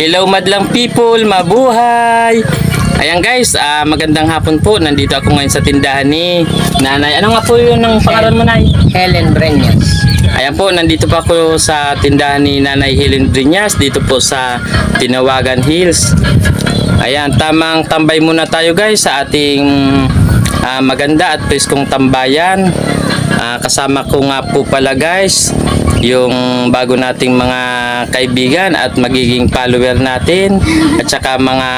Hello madlang people, mabuhay! Ayan guys, magandang hapon po. Nandito ako ngayon sa tindahan ni Nanay. Ano nga po yun ang pangalan mo, Nay? Helen Breñas. Ayan po, nandito pa ako sa tindahan ni Nanay Helen Breñas dito po sa Tinawagan Hills. Ayan, tamang tambay muna tayo guys sa ating maganda at preskong tambayan. Kasama ko nga po pala guys yung bago nating mga kaibigan at magiging follower natin at saka mga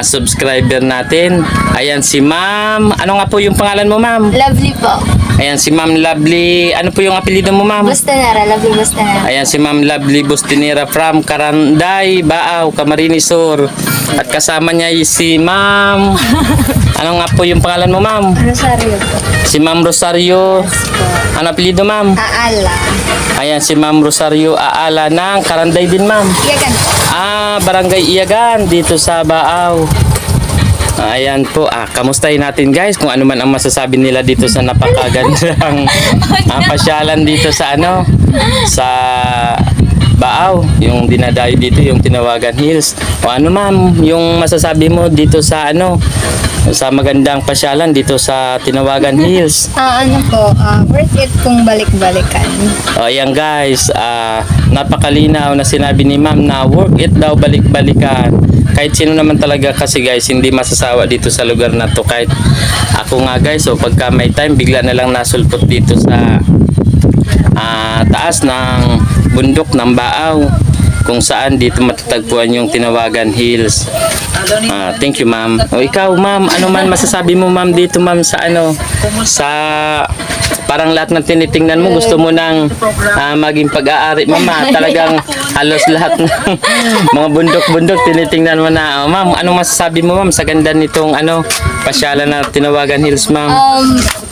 subscriber natin. Ayan si Ma'am. Ano nga po yung pangalan mo, Ma'am? Lovely po. Ayan si Ma'am Lovely. Ano po yung apelyido mo, Ma'am? Bustanera, Lovely Bustanera. Ayan si Ma'am Lovely Bustinera from Caranday, Baaw, Camarines Sur. At kasama niya si Ma'am. Ano nga po yung pangalan mo, Ma'am? Rosario po. Si Ma'am Rosario. Ano apelyido, Ma'am? Aala. Ayan si Ma'am Rosario Aala ng Caranday din, Ma'am. Yagan po. Barangay Iyagan dito sa Baaw. Ayan po, kamustahin natin guys kung ano man ang masasabi nila dito sa napakagandang pasyalan dito sa sa Baaw, yung dinadayo dito, yung Tinawagan Hills. O ano ma'am, yung masasabi mo dito sa sa magandang pasyalan dito sa Tinawagan Hills? Worth it kung balik-balikan. O ayan guys, napakalinaw na sinabi ni ma'am na worth it daw balik-balikan. Kahit sino naman talaga kasi guys, hindi masasawa dito sa lugar na to. Kahit ako nga guys, so pagka may time, bigla na lang nasulpot dito sa taas ng bundok ng Baaw, kung saan dito matatagpuan yung Tinawagan Hills. Thank you ma'am. O ikaw ma'am, ano man masasabi mo ma'am dito ma'am sa sa parang lahat ng tinitingnan mo gusto mo nang maging pag-aari ma'am. Talagang halos lahat ng mga bundok-bundok tinitingnan mo na. Ma'am, anong masasabi mo ma'am sa ganda nitong pasyalan na Tinawagan Hills ma'am?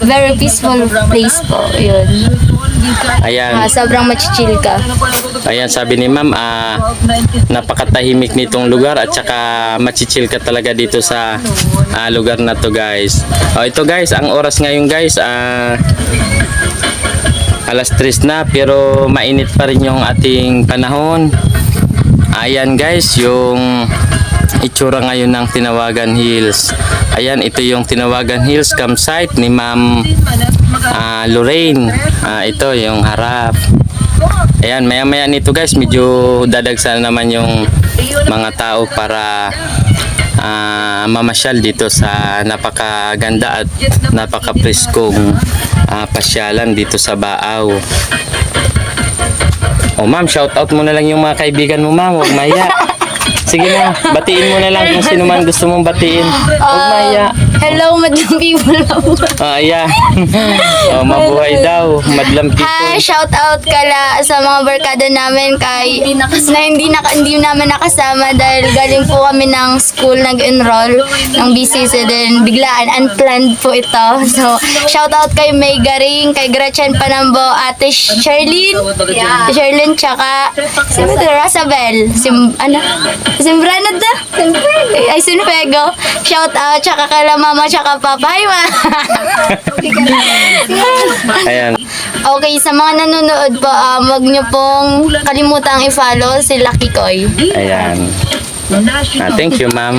Very peaceful place po. Yun. Ayan. Sobrang machichill ka. Ayan, sabi ni ma'am, napakatahimik nitong lugar at saka machichill ka talaga dito sa lugar na to guys. Ito guys, ang oras ngayon guys, alas 3 na pero mainit pa rin yung ating panahon. Ayan guys, yung itsura ngayon ng Tinawagan Hills. Ayan, ito yung Tinawagan Hills campsite ni Ma'am Lorraine. Ito yung harap. Ayan, maya-maya nito guys, medyo dadagsan naman yung mga tao para mamasyal dito sa napakaganda at napakapreskong pasyalan dito sa Baaw. O ma'am, shout out mo na lang yung mga kaibigan mo ma'am, huwag maya. Sige na, batiin mo na lang kung sino man gusto mong batiin. Huwag maya. Hello, madlang people. Ayan. Mabuhay daw, madlang people. Hi, shout out kala sa mga barkada namin na hindi namin nakasama dahil galing po kami ng school nag-enroll ng BCC din biglaan unplanned po ito. So, shout out kay May Garing, kay Gretchen Panambo, Ate Sherlyn, tsaka si Rosabel, Simbrana da? Ay, Sinpego. Shout out, tsaka kala mama, tsaka papa. Hi, ma. Ayan. Okay, sa mga nanonood po, wag niyo pong kalimutang i-follow si Lucky Koy. Ayan. Thank you, ma'am.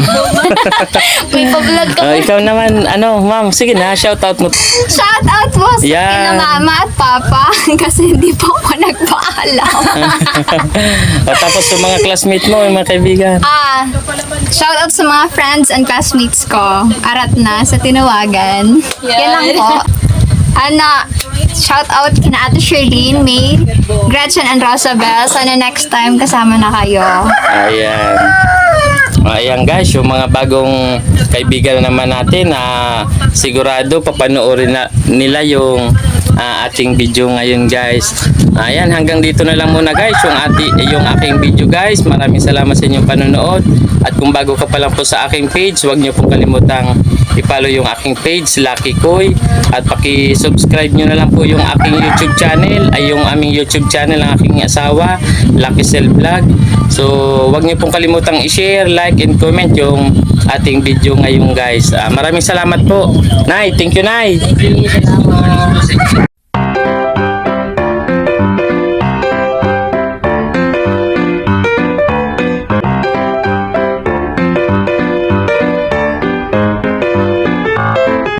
May pa-vlog ka. Ikaw naman, ma'am, sige na, shout out mo. Shout out po sa Yan. mama at papa kasi hindi po ako nagpaalam. Tapos sa mga classmate mo, yung mga kaibigan. Shout out sa mga friends and classmates ko. Arat na sa Tinawagan. Yan lang po. Shout out kina Ate Sherlyn, May, Gretchen and Rosabel. Sana next time kasama na kayo. Ayan. Ayan guys, yung mga bagong kaibigan naman natin sigurado papanoorin nila yung ating video ngayon guys. Ayan, hanggang dito na lang muna guys yung aking video guys. Maraming salamat sa inyong panonood. At kung bago ka pa lang po sa aking page, huwag niyo pong kalimutang i-follow yung aking page, Lucky Koy. At paki-subscribe nyo na lang po yung aking YouTube channel, ay yung aming YouTube channel ng aking asawa, Lucky Cell Vlog. So, huwag niyo pong kalimutang i-share, like, and comment yung ating video ngayon guys. Maraming salamat po. Nay, thank you Nay.